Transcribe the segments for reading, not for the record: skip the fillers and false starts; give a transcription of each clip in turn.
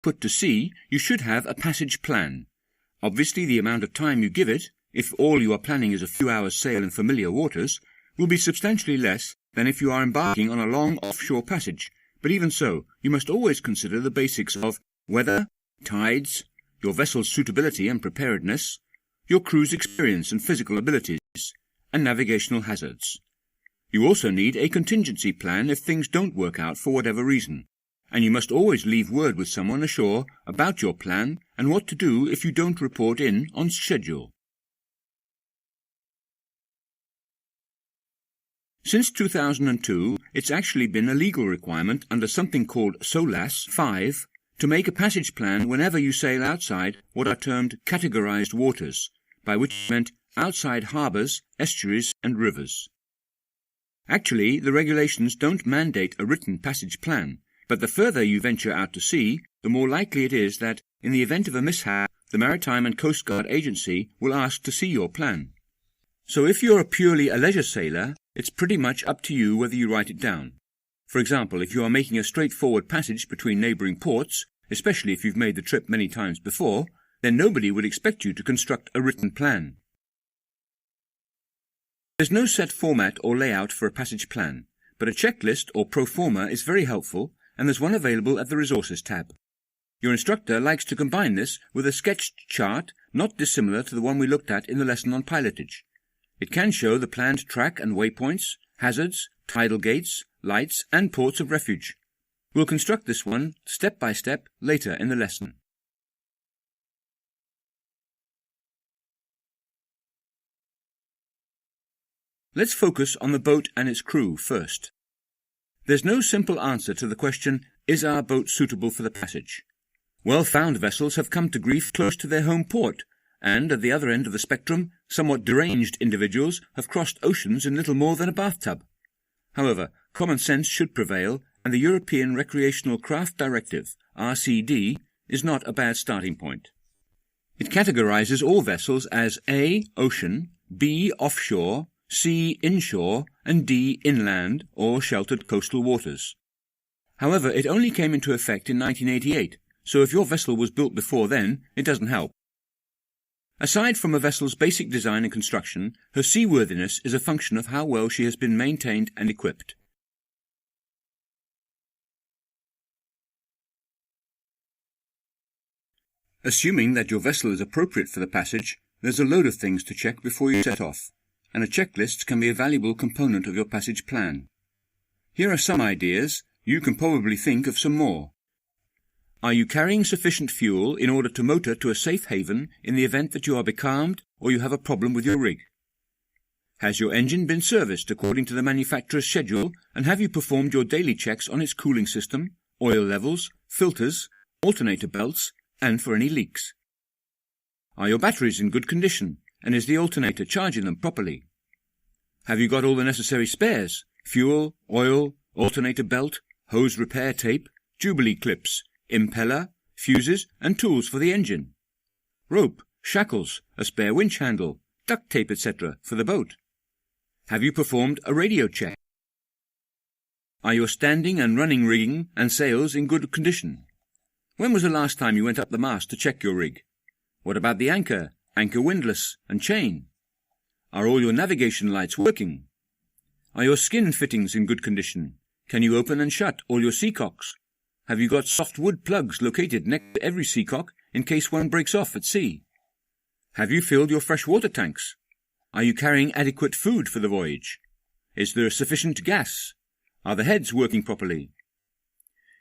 put to sea, you should have a passage plan. Obviously, the amount of time you give it, if all you are planning is a few hours' sail in familiar waters, will be substantially less than if you are embarking on a long offshore passage. But even so, you must always consider the basics of weather, tides, your vessel's suitability and preparedness, your crew's experience and physical abilities, and navigational hazards. You also need a contingency plan if things don't work out for whatever reason, and you must always leave word with someone ashore about your plan and what to do if you don't report in on schedule. Since 2002, it's actually been a legal requirement under something called SOLAS 5 to make a passage plan whenever you sail outside what are termed categorized waters, by which is meant outside harbours, estuaries and rivers. Actually, the regulations don't mandate a written passage plan, but the further you venture out to sea, the more likely it is that, in the event of a mishap, the Maritime and Coast Guard Agency will ask to see your plan. So if you're purely a leisure sailor, it's pretty much up to you whether you write it down. For example, if you are making a straightforward passage between neighbouring ports, especially if you've made the trip many times before, then nobody would expect you to construct a written plan. There's no set format or layout for a passage plan, but a checklist or pro forma is very helpful, and there's one available at the Resources tab. Your instructor likes to combine this with a sketched chart not dissimilar to the one we looked at in the lesson on pilotage. It can show the planned track and waypoints, hazards, tidal gates, lights, and ports of refuge. We'll construct this one step by step later in the lesson. Let's focus on the boat and its crew first. There's no simple answer to the question, is our boat suitable for the passage? Well-found vessels have come to grief close to their home port, and at the other end of the spectrum, somewhat deranged individuals have crossed oceans in little more than a bathtub. However, common sense should prevail, and the European Recreational Craft Directive, RCD, is not a bad starting point. It categorizes all vessels as A. Ocean, B. Offshore, C. Inshore, and D. Inland or sheltered coastal waters. However, it only came into effect in 1988, so if your vessel was built before then, it doesn't help. Aside from a vessel's basic design and construction, her seaworthiness is a function of how well she has been maintained and equipped. Assuming that your vessel is appropriate for the passage, there's a load of things to check before you set off, and a checklist can be a valuable component of your passage plan. Here are some ideas. You can probably think of some more. Are you carrying sufficient fuel in order to motor to a safe haven in the event that you are becalmed or you have a problem with your rig? Has your engine been serviced according to the manufacturer's schedule, and have you performed your daily checks on its cooling system, oil levels, filters, alternator belts, and for any leaks? Are your batteries in good condition, and is the alternator charging them properly? Have you got all the necessary spares, fuel, oil, alternator belt, hose repair tape, Jubilee clips, impeller, fuses, and tools for the engine? Rope, shackles, a spare winch handle, duct tape, etc. for the boat? Have you performed a radio check? Are your standing and running rigging and sails in good condition? When was the last time you went up the mast to check your rig? What about the anchor, anchor windlass, and chain? Are all your navigation lights working? Are your skin fittings in good condition? Can you open and shut all your seacocks? Have you got soft wood plugs located next to every seacock in case one breaks off at sea? Have you filled your freshwater tanks? Are you carrying adequate food for the voyage? Is there sufficient gas? Are the heads working properly?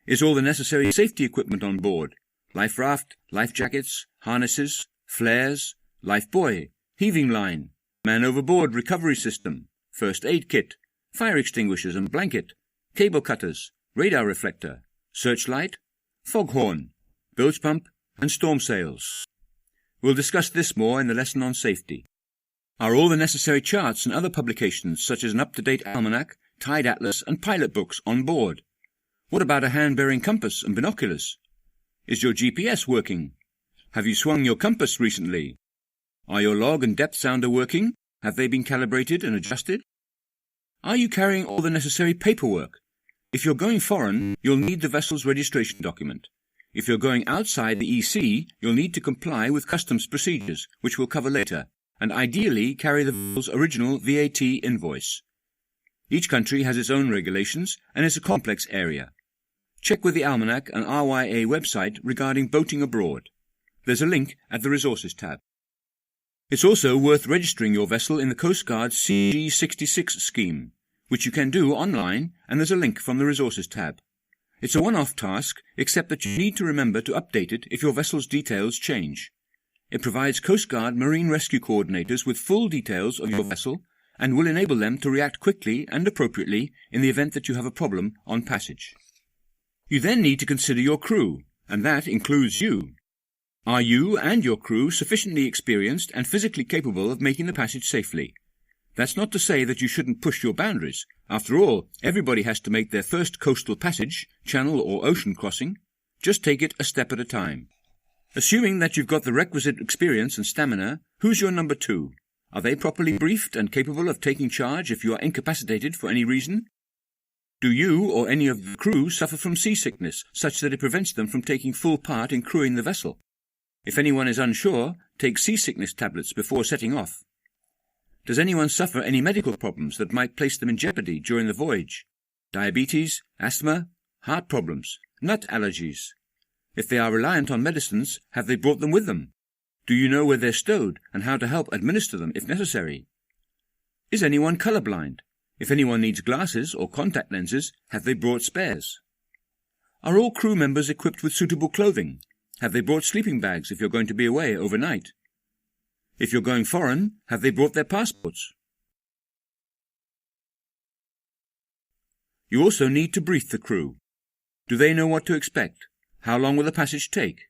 Is all the necessary safety equipment on board? Life raft, life jackets, harnesses, flares, life buoy, heaving line, man overboard recovery system, first aid kit, fire extinguishers and blanket, cable cutters, radar reflector, searchlight, foghorn, bilge pump, and storm sails. We'll discuss this more in the lesson on safety. Are all the necessary charts and other publications, such as an up-to-date almanac, tide atlas, and pilot books, on board? What about a hand-bearing compass and binoculars? Is your GPS working? Have you swung your compass recently? Are your log and depth sounder working? Have they been calibrated and adjusted? Are you carrying all the necessary paperwork? If you're going foreign, you'll need the vessel's registration document. If you're going outside the EC, you'll need to comply with customs procedures, which we'll cover later, and ideally carry the vessel's original VAT invoice. Each country has its own regulations, and it's a complex area. Check with the Almanac and RYA website regarding boating abroad. There's a link at the Resources tab. It's also worth registering your vessel in the Coast Guard's CG66 scheme, which you can do online, and there's a link from the Resources tab. It's a one-off task, except that you need to remember to update it if your vessel's details change. It provides Coast Guard Marine Rescue Coordinators with full details of your vessel and will enable them to react quickly and appropriately in the event that you have a problem on passage. You then need to consider your crew, and that includes you. Are you and your crew sufficiently experienced and physically capable of making the passage safely? That's not to say that you shouldn't push your boundaries. After all, everybody has to make their first coastal passage, channel or ocean crossing. Just take it a step at a time. Assuming that you've got the requisite experience and stamina, who's your number 2? Are they properly briefed and capable of taking charge if you are incapacitated for any reason? Do you or any of the crew suffer from seasickness, such that it prevents them from taking full part in crewing the vessel? If anyone is unsure, take seasickness tablets before setting off. Does anyone suffer any medical problems that might place them in jeopardy during the voyage? Diabetes, asthma, heart problems, nut allergies? If they are reliant on medicines, have they brought them with them? Do you know where they're stowed and how to help administer them if necessary? Is anyone colorblind? If anyone needs glasses or contact lenses, have they brought spares? Are all crew members equipped with suitable clothing? Have they brought sleeping bags if you're going to be away overnight? If you're going foreign, have they brought their passports? You also need to brief the crew. Do they know what to expect? How long will the passage take?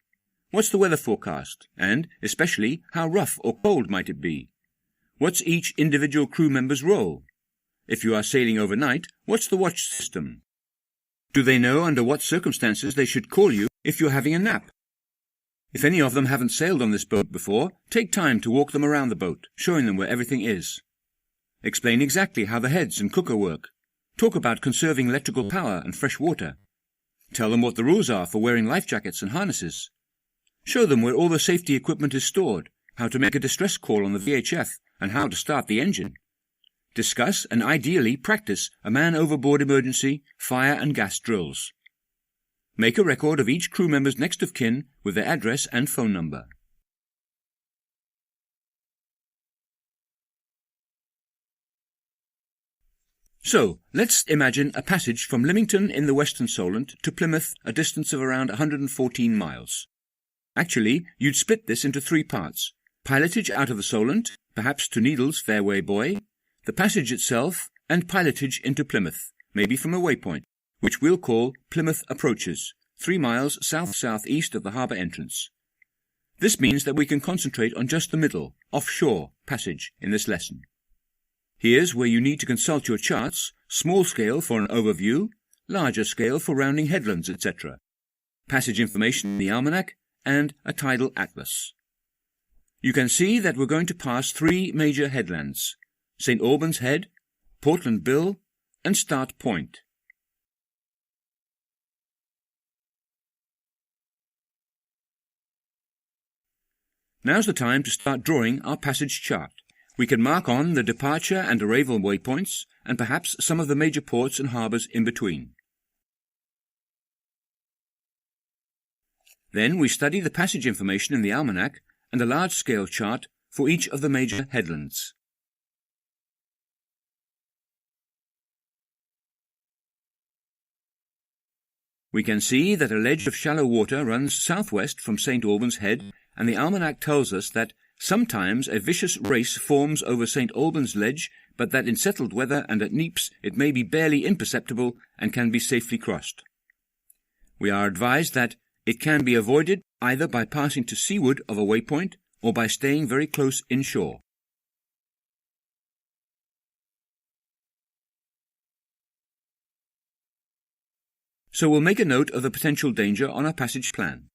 What's the weather forecast? And, especially, how rough or cold might it be? What's each individual crew member's role? If you are sailing overnight, what's the watch system? Do they know under what circumstances they should call you if you're having a nap? If any of them haven't sailed on this boat before, take time to walk them around the boat, showing them where everything is. Explain exactly how the heads and cooker work. Talk about conserving electrical power and fresh water. Tell them what the rules are for wearing life jackets and harnesses. Show them where all the safety equipment is stored, how to make a distress call on the VHF, and how to start the engine. Discuss and ideally practice a man overboard emergency, fire and gas drills. Make a record of each crew member's next of kin with their address and phone number. So, let's imagine a passage from Lymington in the Western Solent to Plymouth, a distance of around 114 miles. Actually, you'd split this into 3 parts. Pilotage out of the Solent, perhaps to Needles, Fairway Buoy, the passage itself, and pilotage into Plymouth, maybe from a waypoint, which we'll call Plymouth Approaches, 3 miles south-southeast of the harbour entrance. This means that we can concentrate on just the middle, offshore, passage in this lesson. Here's where you need to consult your charts, small scale for an overview, larger scale for rounding headlands, etc. Passage information in the almanac, and a tidal atlas. You can see that we're going to pass 3 major headlands: St. Albans Head, Portland Bill, and Start Point. Now's the time to start drawing our passage chart. We can mark on the departure and arrival waypoints, and perhaps some of the major ports and harbours in between. Then we study the passage information in the almanac and a large-scale chart for each of the major headlands. We can see that a ledge of shallow water runs southwest from St. Albans Head, and the almanac tells us that sometimes a vicious race forms over St. Albans Ledge, but that in settled weather and at neaps it may be barely imperceptible and can be safely crossed. We are advised that it can be avoided either by passing to seaward of a waypoint or by staying very close inshore. So we'll make a note of the potential danger on our passage plan.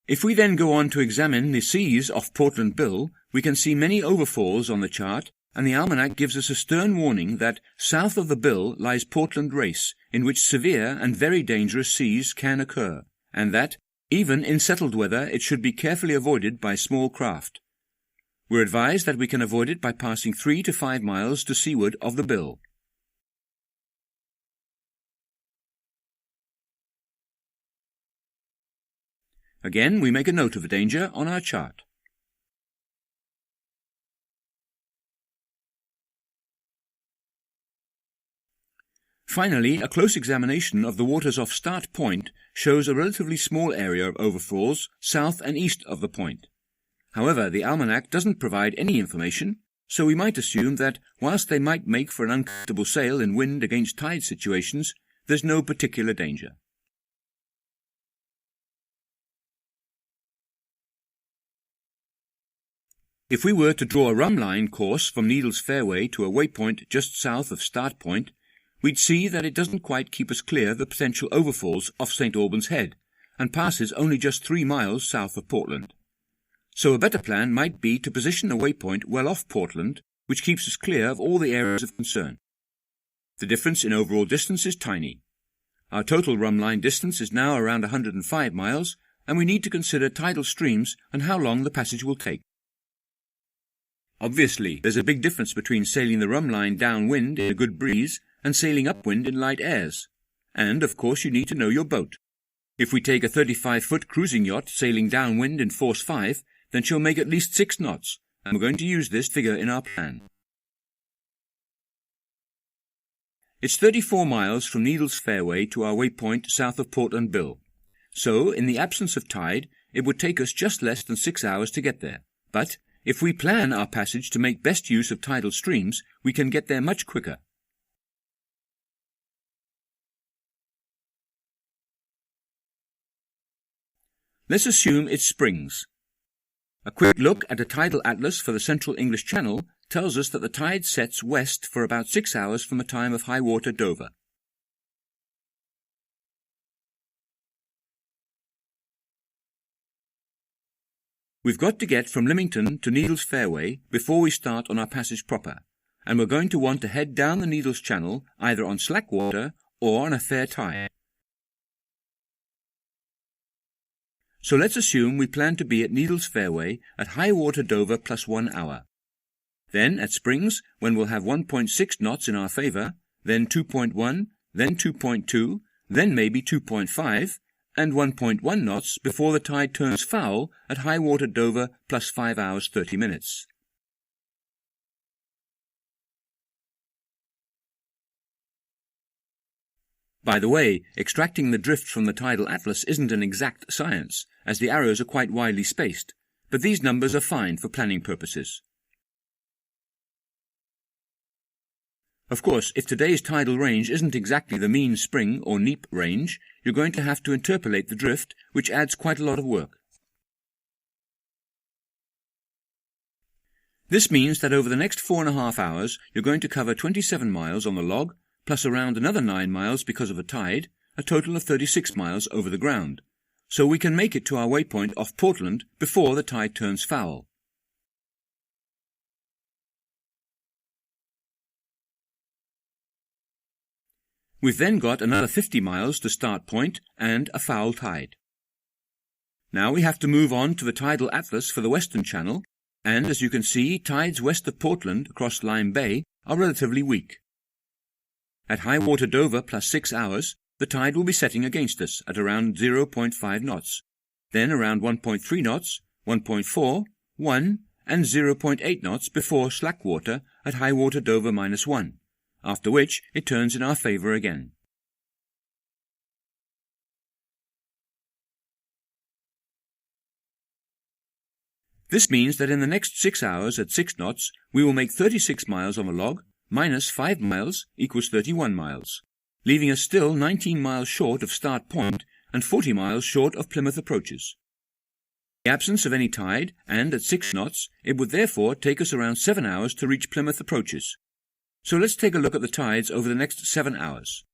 If we then go on to examine the seas off Portland Bill, we can see many overfalls on the chart and the almanac gives us a stern warning that south of the Bill lies Portland Race, in which severe and very dangerous seas can occur, and that, even in settled weather, it should be carefully avoided by small craft. We're advised that we can avoid it by passing 3 to 5 miles to seaward of the Bill. Again, we make a note of the danger on our chart. Finally, a close examination of the waters off Start Point shows a relatively small area of overfalls south and east of the point. However, the almanac doesn't provide any information, so we might assume that, whilst they might make for an uncomfortable sail in wind against tide situations, there's no particular danger. If we were to draw a rumline course from Needles Fairway to a waypoint just south of Start Point, we'd see that it doesn't quite keep us clear of the potential overfalls off St. Albans Head, and passes only just 3 miles south of Portland. So a better plan might be to position a waypoint well off Portland, which keeps us clear of all the areas of concern. The difference in overall distance is tiny. Our total rumline distance is now around 105 miles, and we need to consider tidal streams and how long the passage will take. Obviously, there's a big difference between sailing the rumline downwind in a good breeze and sailing upwind in light airs. And, of course, you need to know your boat. If we take a 35-foot cruising yacht sailing downwind in force 5, then she'll make at least 6 knots, and we're going to use this figure in our plan. It's 34 miles from Needles Fairway to our waypoint south of Portland Bill. So, in the absence of tide, it would take us just less than 6 hours to get there. But, if we plan our passage to make best use of tidal streams, we can get there much quicker. Let's assume it's springs. A quick look at a tidal atlas for the Central English Channel tells us that the tide sets west for about 6 hours from the time of high water Dover. We've got to get from Lymington to Needles Fairway before we start on our passage proper, and we're going to want to head down the Needles Channel either on slack water or on a fair tide. So let's assume we plan to be at Needles Fairway at high water Dover plus 1 hour. Then at springs, when we'll have 1.6 knots in our favour, then 2.1, then 2.2, then maybe 2.5, and 1.1 knots before the tide turns foul at high water Dover plus 5 hours 30 minutes. By the way, extracting the drift from the tidal atlas isn't an exact science, as the arrows are quite widely spaced, but these numbers are fine for planning purposes. Of course, if today's tidal range isn't exactly the mean spring or neap range, you're going to have to interpolate the drift, which adds quite a lot of work. This means that over the next 4.5 hours, you're going to cover 27 miles on the log, plus around another 9 miles because of a tide, a total of 36 miles over the ground, so we can make it to our waypoint off Portland before the tide turns foul. We've then got another 50 miles to Start Point and a foul tide. Now we have to move on to the tidal atlas for the Western Channel, and as you can see, tides west of Portland across Lime Bay are relatively weak. At high water Dover plus 6 hours, the tide will be setting against us at around 0.5 knots, then around 1.3 knots, 1.4, 1, and 0.8 knots before slack water at high water Dover minus 1, after which it turns in our favour again. This means that in the next 6 hours at 6 knots, we will make 36 miles on the log, minus 5 miles equals 31 miles, leaving us still 19 miles short of Start Point and 40 miles short of Plymouth approaches. In the absence of any tide, and at 6 knots, it would therefore take us around 7 hours to reach Plymouth approaches. So let's take a look at the tides over the next 7 hours.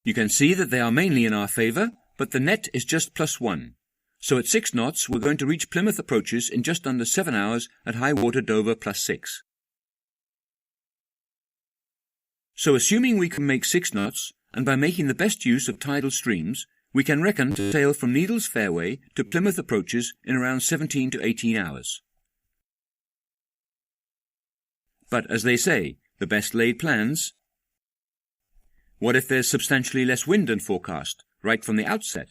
You can see that they are mainly in our favour, but the net is just plus 1. So at 6 knots, we're going to reach Plymouth approaches in just under 7 hours at high water Dover +6. So assuming we can make 6 knots, and by making the best use of tidal streams, we can reckon to sail from Needles Fairway to Plymouth approaches in around 17 to 18 hours. But as they say, the best laid plans. What if there's substantially less wind than forecast, right from the outset?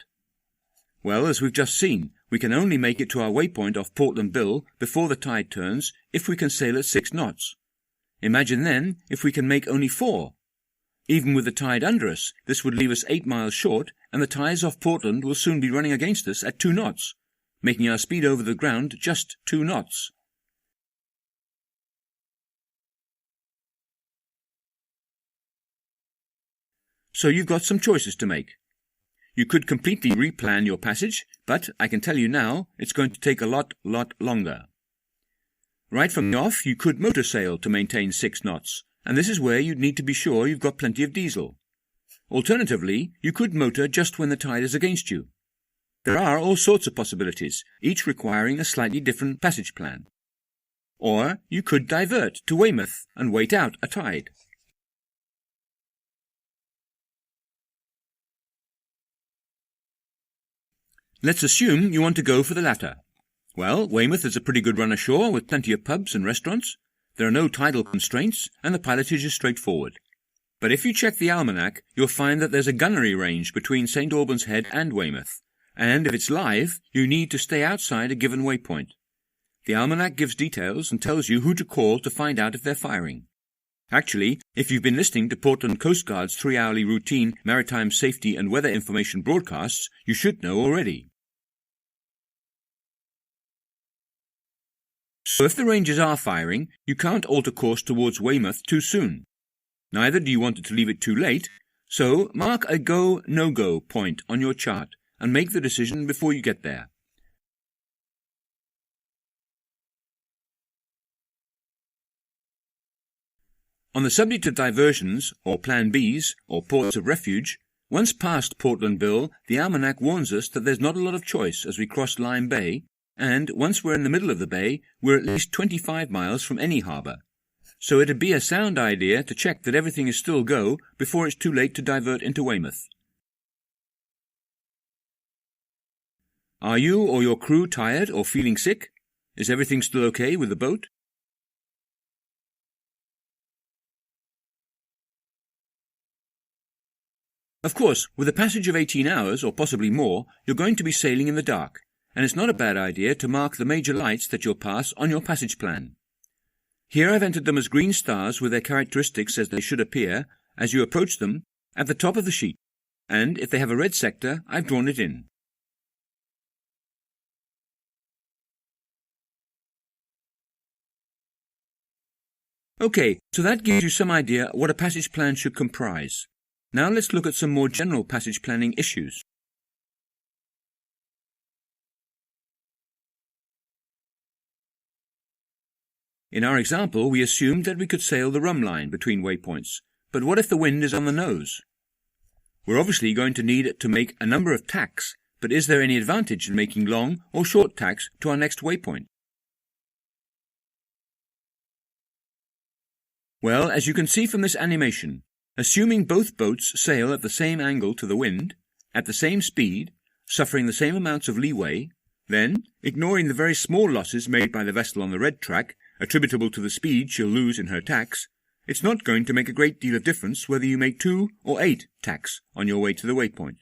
Well, as we've just seen, we can only make it to our waypoint off Portland Bill before the tide turns if we can sail at 6 knots. Imagine then if we can make only 4. Even with the tide under us, this would leave us 8 miles short, and the tides off Portland will soon be running against us at 2 knots, making our speed over the ground just 2 knots. So you've got some choices to make. You could completely replan your passage, but I can tell you now, it's going to take a lot longer. Right from the off, you could motor sail to maintain 6 knots, and this is where you'd need to be sure you've got plenty of diesel. Alternatively, you could motor just when the tide is against you. There are all sorts of possibilities, each requiring a slightly different passage plan. Or you could divert to Weymouth and wait out a tide. Let's assume you want to go for the latter. Well, Weymouth is a pretty good run ashore with plenty of pubs and restaurants. There are no tidal constraints, and the pilotage is straightforward. But if you check the almanac, you'll find that there's a gunnery range between St. Albans Head and Weymouth, and if it's live, you need to stay outside a given waypoint. The almanac gives details and tells you who to call to find out if they're firing. Actually, if you've been listening to Portland Coast Guard's 3-hourly routine maritime safety and weather information broadcasts, you should know already. So if the Rangers are firing, you can't alter course towards Weymouth too soon. Neither do you want to leave it too late, so mark a go-no-go point on your chart and make the decision before you get there. On the subject of diversions, or Plan Bs, or ports of refuge, once past Portland Bill, the almanac warns us that there's not a lot of choice as we cross Lime Bay, and once we're in the middle of the bay, we're at least 25 miles from any harbour. So it'd be a sound idea to check that everything is still go before it's too late to divert into Weymouth. Are you or your crew tired or feeling sick? Is everything still okay with the boat? Of course, with a passage of 18 hours, or possibly more, you're going to be sailing in the dark, and it's not a bad idea to mark the major lights that you'll pass on your passage plan. Here I've entered them as green stars with their characteristics as they should appear, as you approach them, at the top of the sheet, and if they have a red sector, I've drawn it in. Okay, so that gives you some idea what a passage plan should comprise. Now let's look at some more general passage planning issues. In our example, we assumed that we could sail the rum line between waypoints, but what if the wind is on the nose? We're obviously going to need to make a number of tacks, but is there any advantage in making long or short tacks to our next waypoint? Well, as you can see from this animation, assuming both boats sail at the same angle to the wind, at the same speed, suffering the same amounts of leeway, then, ignoring the very small losses made by the vessel on the red track, attributable to the speed she'll lose in her tacks, it's not going to make a great deal of difference whether you make 2 or 8 tacks on your way to the waypoint.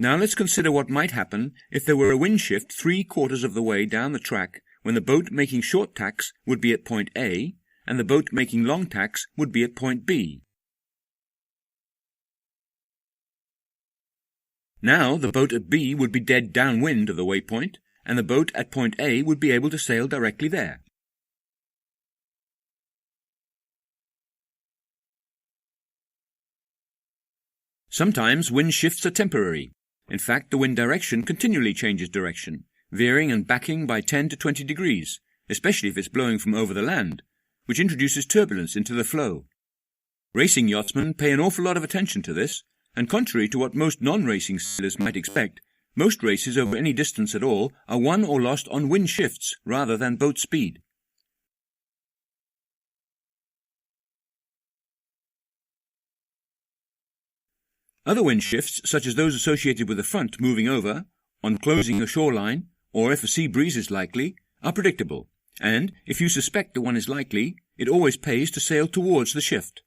Now let's consider what might happen if there were a wind shift 3/4 of the way down the track when the boat making short tacks would be at point A and the boat making long tacks would be at point B. Now the boat at B would be dead downwind of the waypoint, and the boat at point A would be able to sail directly there. Sometimes wind shifts are temporary. In fact, the wind direction continually changes direction, veering and backing by 10 to 20 degrees, especially if it's blowing from over the land, which introduces turbulence into the flow. Racing yachtsmen pay an awful lot of attention to this, and contrary to what most non-racing sailors might expect, most races over any distance at all are won or lost on wind shifts rather than boat speed. Other wind shifts, such as those associated with the front moving over, on closing a shoreline, or if a sea breeze is likely, are predictable, and if you suspect that one is likely, it always pays to sail towards the shift.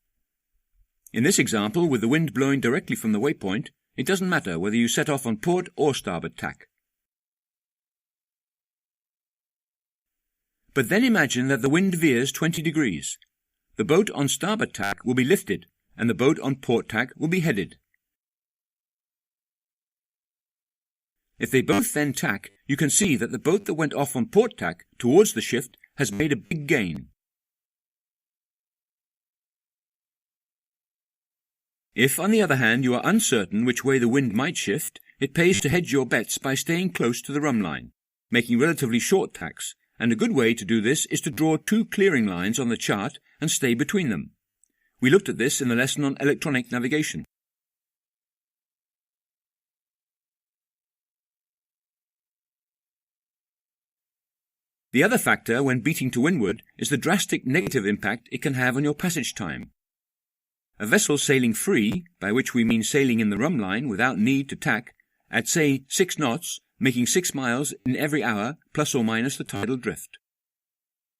In this example, with the wind blowing directly from the waypoint, it doesn't matter whether you set off on port or starboard tack. But then imagine that the wind veers 20 degrees. The boat on starboard tack will be lifted, and the boat on port tack will be headed. If they both then tack, you can see that the boat that went off on port tack towards the shift has made a big gain. If, on the other hand, you are uncertain which way the wind might shift, it pays to hedge your bets by staying close to the rhumb line, making relatively short tacks, and a good way to do this is to draw two clearing lines on the chart and stay between them. We looked at this in the lesson on electronic navigation. The other factor when beating to windward is the drastic negative impact it can have on your passage time. A vessel sailing free, by which we mean sailing in the rhumb line without need to tack, at say 6 knots, making 6 miles in every hour plus or minus the tidal drift.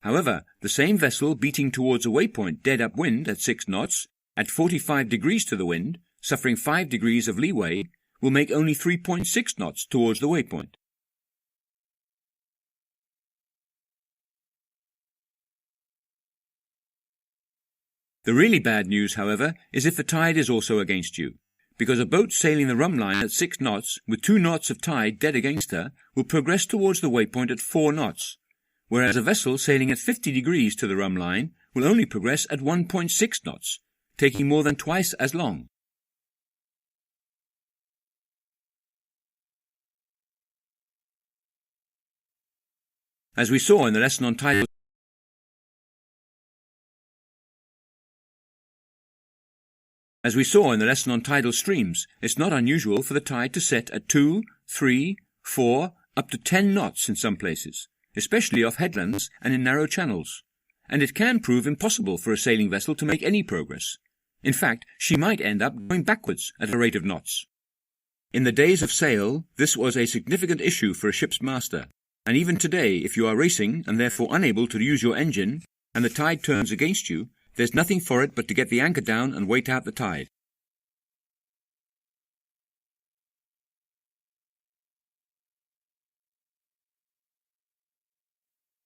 However, the same vessel beating towards a waypoint dead upwind at 6 knots, at 45 degrees to the wind, suffering 5 degrees of leeway, will make only 3.6 knots towards the waypoint. The really bad news, however, is if the tide is also against you, because a boat sailing the rhumb line at 6 knots, with 2 knots of tide dead against her, will progress towards the waypoint at 4 knots, whereas a vessel sailing at 50 degrees to the rhumb line will only progress at 1.6 knots, taking more than twice as long. As we saw in the lesson on tidal streams, it's not unusual for the tide to set at 2, 3, 4, up to 10 knots in some places, especially off headlands and in narrow channels, and it can prove impossible for a sailing vessel to make any progress. In fact, she might end up going backwards at a rate of knots. In the days of sail, this was a significant issue for a ship's master, and even today, if you are racing and therefore unable to use your engine, and the tide turns against you, there's nothing for it but to get the anchor down and wait out the tide.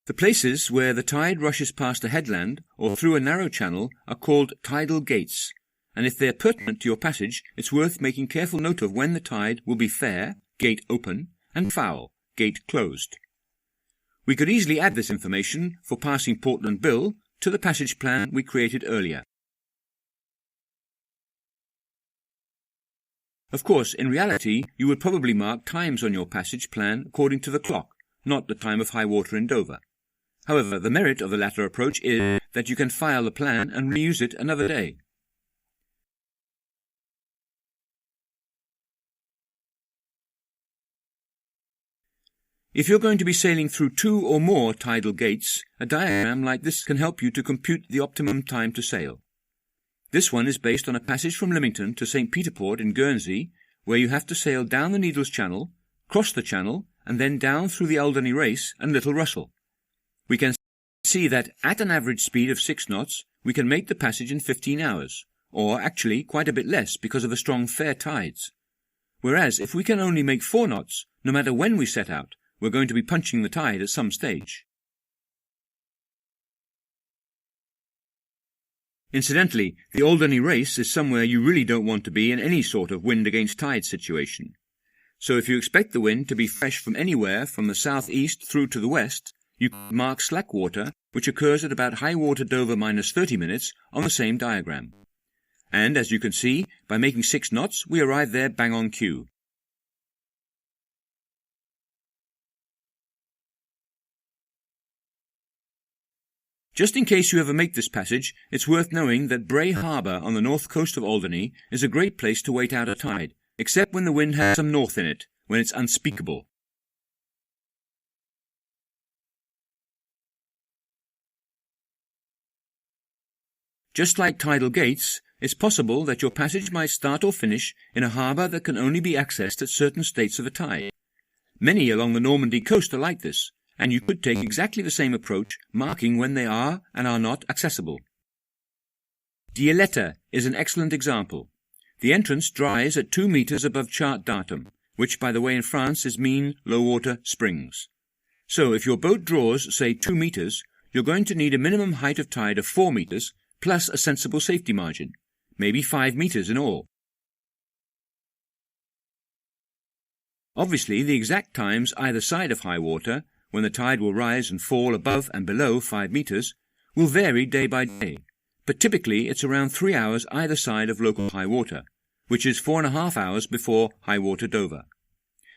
The places where the tide rushes past a headland or through a narrow channel are called tidal gates, and if they are pertinent to your passage, it's worth making careful note of when the tide will be fair, gate open, and foul, gate closed. We could easily add this information for passing Portland Bill to the passage plan we created earlier. Of course, in reality, you would probably mark times on your passage plan according to the clock, not the time of high water in Dover. However, the merit of the latter approach is that you can file the plan and reuse it another day. If you're going to be sailing through 2 or more tidal gates, a diagram like this can help you to compute the optimum time to sail. This one is based on a passage from Lymington to St. Peter Port in Guernsey, where you have to sail down the Needles Channel, cross the channel, and then down through the Alderney Race and Little Russell. We can see that at an average speed of 6 knots, we can make the passage in 15 hours, or actually quite a bit less because of the strong fair tides. Whereas if we can only make 4 knots, no matter when we set out, we're going to be punching the tide at some stage. Incidentally, the Alderney Race is somewhere you really don't want to be in any sort of wind against tide situation. So if you expect the wind to be fresh from anywhere from the southeast through to the west, you can mark slack water, which occurs at about high water Dover minus 30 minutes on the same diagram. And as you can see, by making 6 knots, we arrive there bang on cue. Just in case you ever make this passage, it's worth knowing that Bray Harbour on the north coast of Alderney is a great place to wait out a tide, except when the wind has some north in it, when it's unspeakable. Just like tidal gates, it's possible that your passage might start or finish in a harbour that can only be accessed at certain states of a tide. Many along the Normandy coast are like this, and you could take exactly the same approach, marking when they are and are not accessible. Dielette is an excellent example. The entrance dries at 2 meters above chart datum, which, by the way, in France is mean low-water springs. So if your boat draws, say, 2 meters, you're going to need a minimum height of tide of 4 meters, plus a sensible safety margin, maybe 5 meters in all. Obviously, the exact times either side of high water, when the tide will rise and fall above and below 5 meters, will vary day by day, but typically it's around 3 hours either side of local high water, which is 4.5 hours before high water Dover.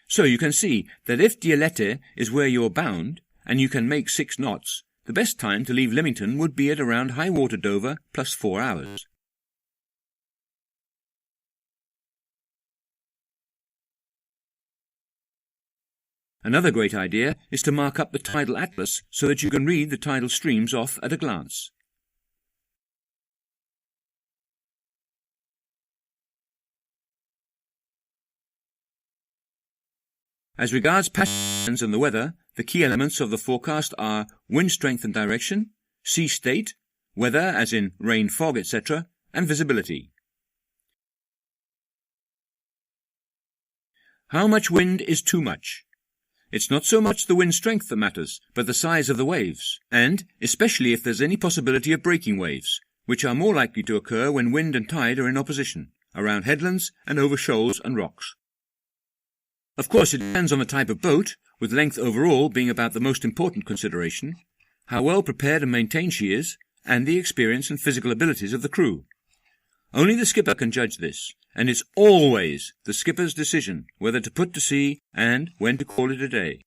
So you can see that if Dielette is where you're bound, and you can make 6 knots, the best time to leave Lymington would be at around high water Dover plus 4 hours. Another great idea is to mark up the tidal atlas so that you can read the tidal streams off at a glance. As regards passage and the weather, the key elements of the forecast are wind strength and direction, sea state, weather as in rain, fog, etc., and visibility. How much wind is too much? It's not so much the wind strength that matters, but the size of the waves, and especially if there's any possibility of breaking waves, which are more likely to occur when wind and tide are in opposition, around headlands and over shoals and rocks. Of course, it depends on the type of boat, with length overall being about the most important consideration, how well prepared and maintained she is, and the experience and physical abilities of the crew. Only the skipper can judge this, and it's always the skipper's decision whether to put to sea and when to call it a day.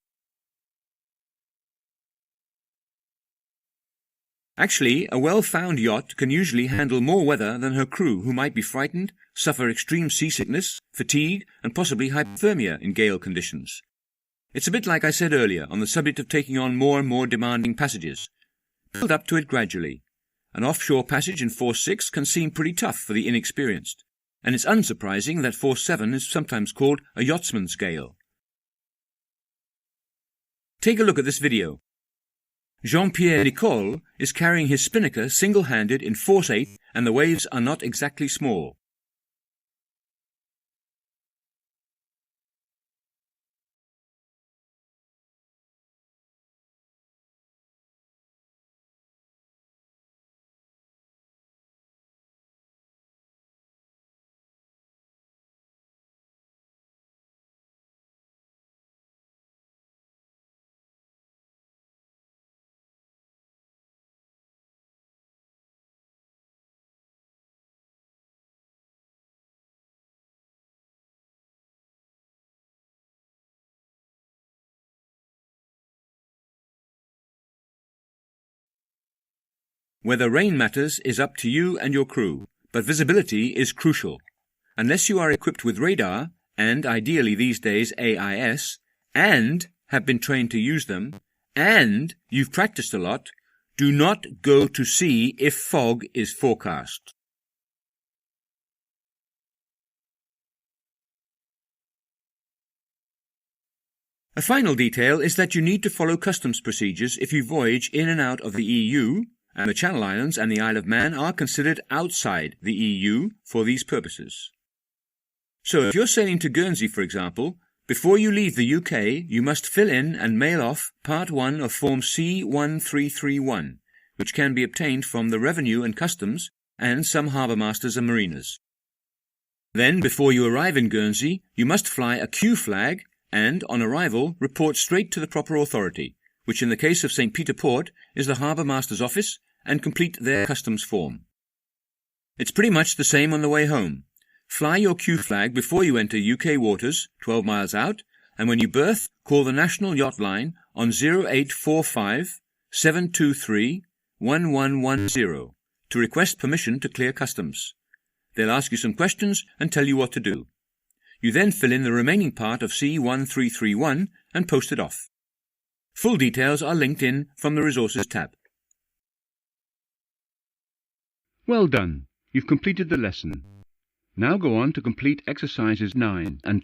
Actually, a well-found yacht can usually handle more weather than her crew, who might be frightened, suffer extreme seasickness, fatigue, and possibly hypothermia in gale conditions. It's a bit like I said earlier on the subject of taking on more and more demanding passages. Build up to it gradually. An offshore passage in Force 6 can seem pretty tough for the inexperienced, and it's unsurprising that Force 7 is sometimes called a yachtsman's gale. Take a look at this video. Jean-Pierre Nicole is carrying his spinnaker single-handed in Force 8, and the waves are not exactly small. Whether rain matters is up to you and your crew, but visibility is crucial. Unless you are equipped with radar, and ideally these days AIS, and have been trained to use them, and you've practiced a lot, do not go to sea if fog is forecast. A final detail is that you need to follow customs procedures if you voyage in and out of the EU, and the Channel Islands and the Isle of Man are considered outside the EU for these purposes. So if you're sailing to Guernsey, for example, before you leave the UK, you must fill in and mail off Part 1 of Form C1331, which can be obtained from the Revenue and Customs and some harbour masters and mariners. Then, before you arrive in Guernsey, you must fly a Q flag and, on arrival, report straight to the proper authority, which in the case of St. Peter Port is the Harbour Master's Office, and complete their customs form. It's pretty much the same on the way home. Fly your Q flag before you enter UK waters, 12 miles out, and when you berth, call the National Yacht Line on 0845 723 C1110 to request permission to clear customs. They'll ask you some questions and tell you what to do. You then fill in the remaining part of C1331 and post it off. Full details are linked in from the Resources tab. Well done! You've completed the lesson. Now go on to complete exercises 9 and